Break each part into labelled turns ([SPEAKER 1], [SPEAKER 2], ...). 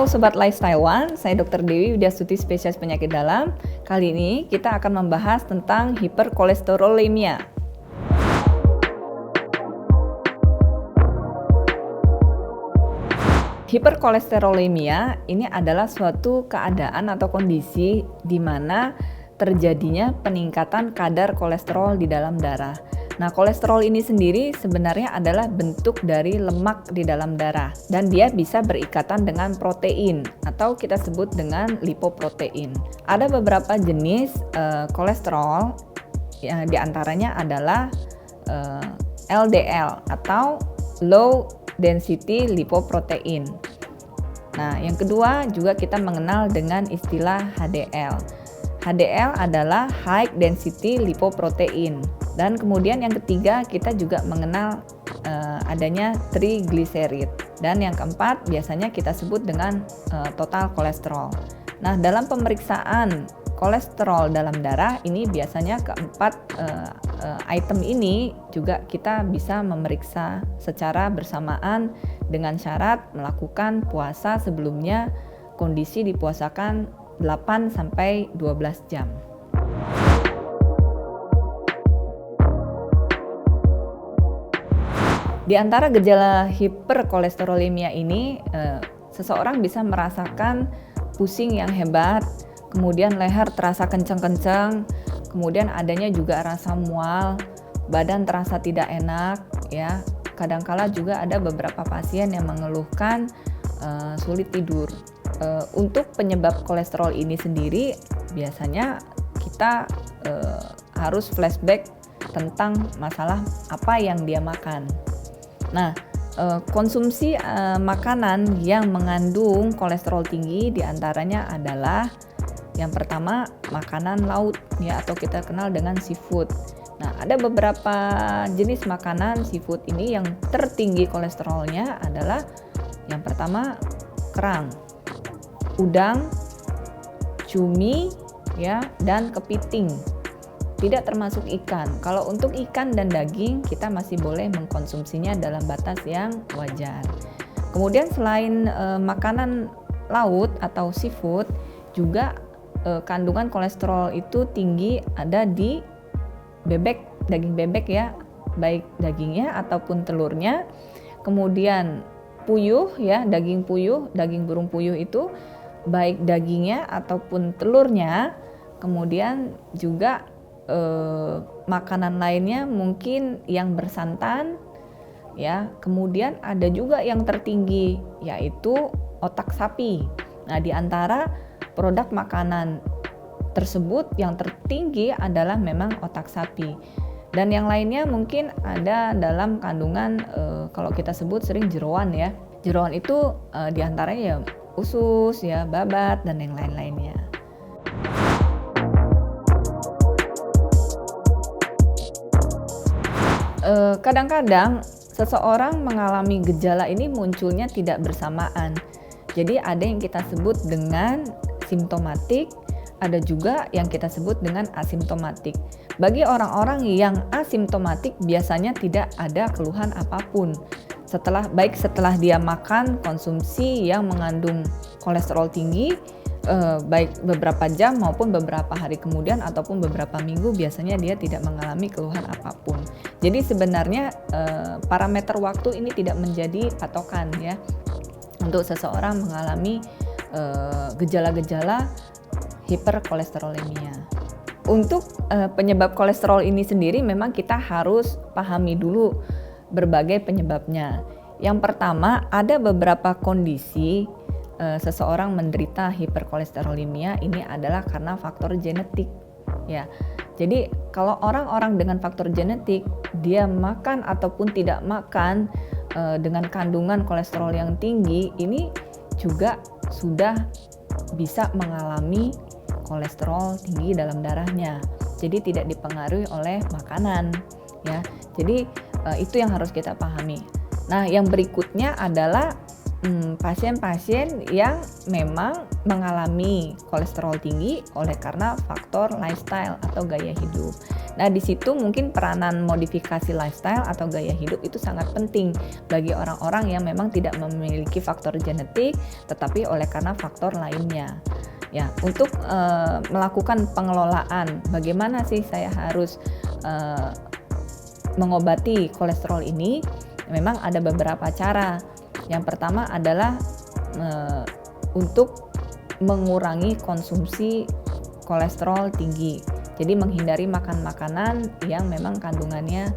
[SPEAKER 1] Halo Sobat Lifestyle One, saya Dr. Dewi Widyasuti, spesialis penyakit dalam. Kali ini kita akan membahas tentang hiperkolesterolemia. Hiperkolesterolemia ini adalah suatu keadaan atau kondisi di mana terjadinya peningkatan kadar kolesterol di dalam darah. Nah, kolesterol ini sendiri sebenarnya adalah bentuk dari lemak di dalam darah dan dia bisa berikatan dengan protein atau kita sebut dengan lipoprotein. Ada beberapa jenis kolesterol, ya, diantaranya adalah LDL atau low density lipoprotein. Nah, yang kedua juga kita mengenal dengan istilah HDL. HDL adalah high density lipoprotein. Dan kemudian yang ketiga kita juga mengenal adanya triglycerid. Dan yang keempat biasanya kita sebut dengan total kolesterol. Nah, dalam pemeriksaan kolesterol dalam darah ini biasanya keempat item ini juga kita bisa memeriksa secara bersamaan dengan syarat melakukan puasa sebelumnya, kondisi dipuasakan 8-12 jam. Di antara gejala hiperkolesterolemia ini, seseorang bisa merasakan pusing yang hebat, kemudian leher terasa kencang-kencang, kemudian adanya juga rasa mual, badan terasa tidak enak, ya. Kadangkala juga ada beberapa pasien yang mengeluhkan sulit tidur. Untuk penyebab kolesterol ini sendiri, biasanya kita harus flashback tentang masalah apa yang dia makan. Nah, konsumsi makanan yang mengandung kolesterol tinggi diantaranya adalah yang pertama makanan laut, ya, atau kita kenal dengan seafood. Nah, ada beberapa jenis makanan seafood ini yang tertinggi kolesterolnya adalah yang pertama kerang, udang, cumi, ya, dan kepiting. Tidak termasuk ikan. Kalau untuk ikan dan daging kita masih boleh mengkonsumsinya dalam batas yang wajar. Kemudian selain makanan laut atau seafood, juga kandungan kolesterol itu tinggi ada di bebek, daging bebek, ya, baik dagingnya ataupun telurnya. Kemudian puyuh, ya, daging puyuh, daging burung puyuh itu baik dagingnya ataupun telurnya. Kemudian juga makanan lainnya mungkin yang bersantan, ya. Kemudian ada juga yang tertinggi yaitu otak sapi. Nah, di antara produk makanan tersebut yang tertinggi adalah memang otak sapi. Dan yang lainnya mungkin ada dalam kandungan kalau kita sebut sering jeroan, ya. Jeroan itu di antaranya ya usus, ya, babat, dan yang lain-lainnya. Kadang-kadang seseorang mengalami gejala ini munculnya tidak bersamaan. Jadi ada yang kita sebut dengan simptomatik, ada juga yang kita sebut dengan asimptomatik. Bagi orang-orang yang asimptomatik biasanya tidak ada keluhan apapun. Setelah dia makan konsumsi yang mengandung kolesterol tinggi, baik beberapa jam maupun beberapa hari kemudian ataupun beberapa minggu, biasanya dia tidak mengalami keluhan apapun. Jadi sebenarnya parameter waktu ini tidak menjadi patokan, ya, untuk seseorang mengalami gejala-gejala hiperkolesterolemia. Untuk penyebab kolesterol ini sendiri memang kita harus pahami dulu berbagai penyebabnya. Yang pertama, ada beberapa kondisi seseorang menderita hiperkolesterolemia ini adalah karena faktor genetik, ya. Jadi kalau orang-orang dengan faktor genetik, dia makan ataupun tidak makan dengan kandungan kolesterol yang tinggi, ini juga sudah bisa mengalami kolesterol tinggi dalam darahnya. Jadi tidak dipengaruhi oleh makanan, ya. Jadi itu yang harus kita pahami. Nah, yang berikutnya adalah pasien-pasien yang memang mengalami kolesterol tinggi oleh karena faktor lifestyle atau gaya hidup. Nah, di situ mungkin peranan modifikasi lifestyle atau gaya hidup itu sangat penting bagi orang-orang yang memang tidak memiliki faktor genetik, tetapi oleh karena faktor lainnya. Ya, untuk melakukan pengelolaan, bagaimana sih saya harus mengobati kolesterol ini? Memang ada beberapa cara. Yang pertama adalah untuk mengurangi konsumsi kolesterol tinggi. Jadi menghindari makan makanan yang memang kandungannya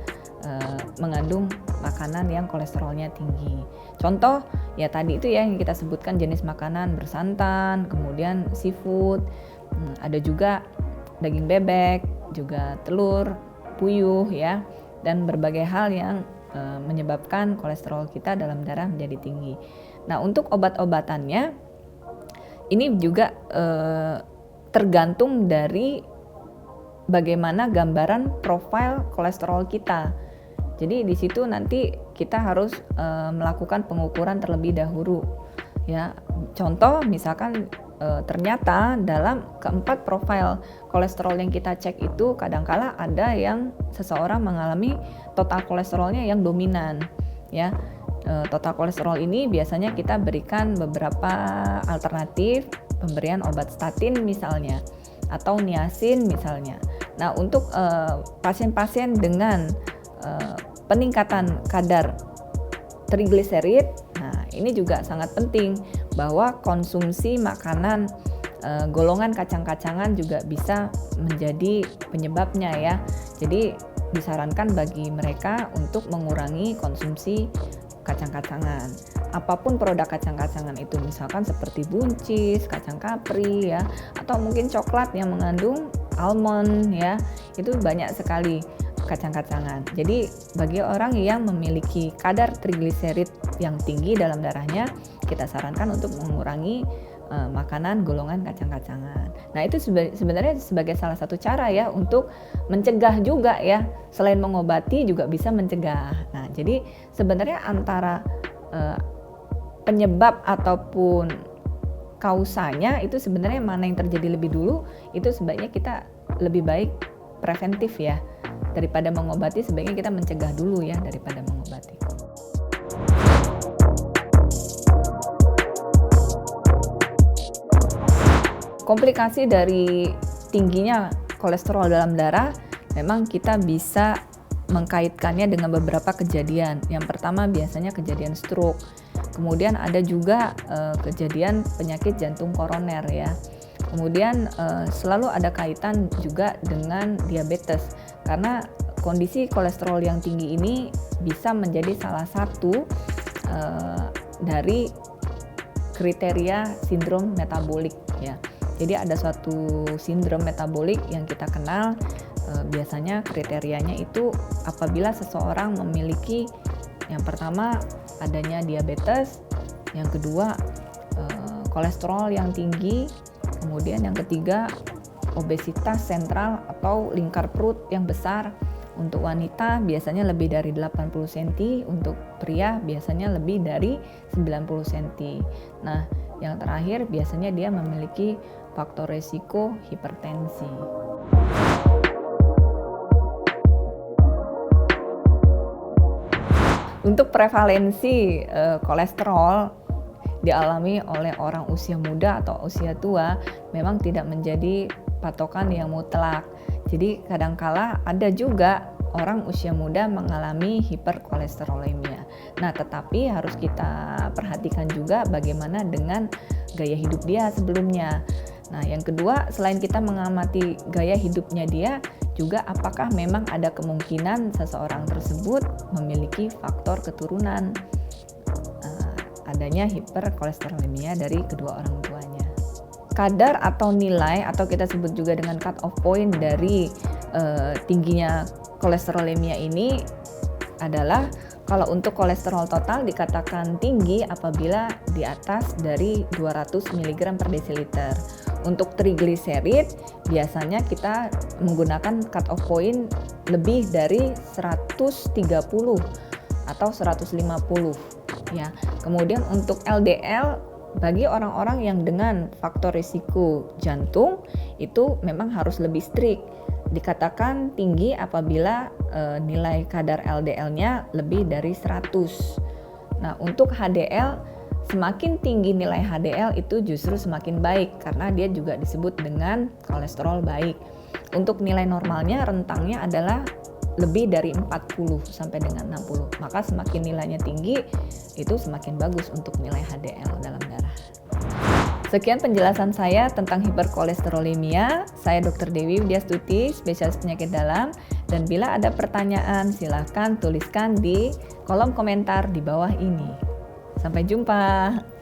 [SPEAKER 1] mengandung makanan yang kolesterolnya tinggi. Contoh ya tadi itu ya yang kita sebutkan, jenis makanan bersantan, kemudian seafood, ada juga daging bebek, juga telur, puyuh ya, dan berbagai hal yang menyebabkan kolesterol kita dalam darah menjadi tinggi. Nah, untuk obat-obatannya ini juga tergantung dari bagaimana gambaran profil kolesterol kita. Jadi di situ nanti kita harus melakukan pengukuran terlebih dahulu. Ya, contoh misalkan ternyata dalam keempat profil kolesterol yang kita cek itu kadangkala ada yang seseorang mengalami total kolesterolnya yang dominan. Ya, total kolesterol ini biasanya kita berikan beberapa alternatif pemberian obat statin misalnya, atau niacin misalnya. Nah, untuk pasien-pasien dengan peningkatan kadar trigliserid, nah ini juga sangat penting bahwa konsumsi makanan golongan kacang-kacangan juga bisa menjadi penyebabnya ya. Jadi disarankan bagi mereka untuk mengurangi konsumsi kacang-kacangan. Apapun produk kacang-kacangan itu, misalkan seperti buncis, kacang kapri ya, atau mungkin coklat yang mengandung almond ya, itu banyak sekali kacang-kacangan. Jadi bagi orang yang memiliki kadar trigliserid yang tinggi dalam darahnya, kita sarankan untuk mengurangi makanan golongan kacang-kacangan. Nah, itu sebenarnya sebagai salah satu cara ya untuk mencegah juga ya. Selain mengobati juga bisa mencegah. Nah, jadi sebenarnya antara penyebab ataupun kausanya itu sebenarnya mana yang terjadi lebih dulu, itu sebaiknya kita lebih baik preventif ya. Daripada mengobati, sebaiknya kita mencegah dulu ya daripada mengobati. Komplikasi dari tingginya kolesterol dalam darah, memang kita bisa mengkaitkannya dengan beberapa kejadian. Yang pertama biasanya kejadian stroke, kemudian ada juga kejadian penyakit jantung koroner ya. Kemudian selalu ada kaitan juga dengan diabetes, karena kondisi kolesterol yang tinggi ini bisa menjadi salah satu dari kriteria sindrom metabolik ya. Jadi ada suatu sindrom metabolik yang kita kenal, biasanya kriterianya itu apabila seseorang memiliki yang pertama adanya diabetes, yang kedua kolesterol yang tinggi, kemudian yang ketiga obesitas sentral atau lingkar perut yang besar. Untuk wanita biasanya lebih dari 80 cm, untuk pria biasanya lebih dari 90 cm. Nah, yang terakhir biasanya dia memiliki faktor resiko hipertensi. Untuk prevalensi kolesterol dialami oleh orang usia muda atau usia tua memang tidak menjadi patokan yang mutlak. Jadi kadangkala ada juga orang usia muda mengalami hiperkolesterolemia. Nah, tetapi harus kita perhatikan juga bagaimana dengan gaya hidup dia sebelumnya. Nah, yang kedua, selain kita mengamati gaya hidupnya dia, juga apakah memang ada kemungkinan seseorang tersebut memiliki faktor keturunan adanya hiperkolesterolemia dari kedua orang tuanya. Kadar atau nilai atau kita sebut juga dengan cut off point dari tingginya kolesterolemia ini adalah kalau untuk kolesterol total dikatakan tinggi apabila di atas dari 200 mg per desiliter. Untuk trigliserid biasanya kita menggunakan cut off point lebih dari 130 atau 150 ya. Kemudian untuk LDL bagi orang-orang yang dengan faktor risiko jantung itu memang harus lebih strict. dikatakan tinggi apabila nilai kadar LDL-nya lebih dari 100. Nah, untuk HDL, semakin tinggi nilai HDL itu justru semakin baik karena dia juga disebut dengan kolesterol baik. Untuk nilai normalnya rentangnya adalah lebih dari 40 sampai dengan 60. Maka semakin nilainya tinggi itu semakin bagus untuk nilai HDL dalam darah. Sekian penjelasan saya tentang hiperkolesterolemia. Saya Dr. Dewi Widyastuti, spesialis penyakit dalam. Dan bila ada pertanyaan, silakan tuliskan di kolom komentar di bawah ini. Sampai jumpa.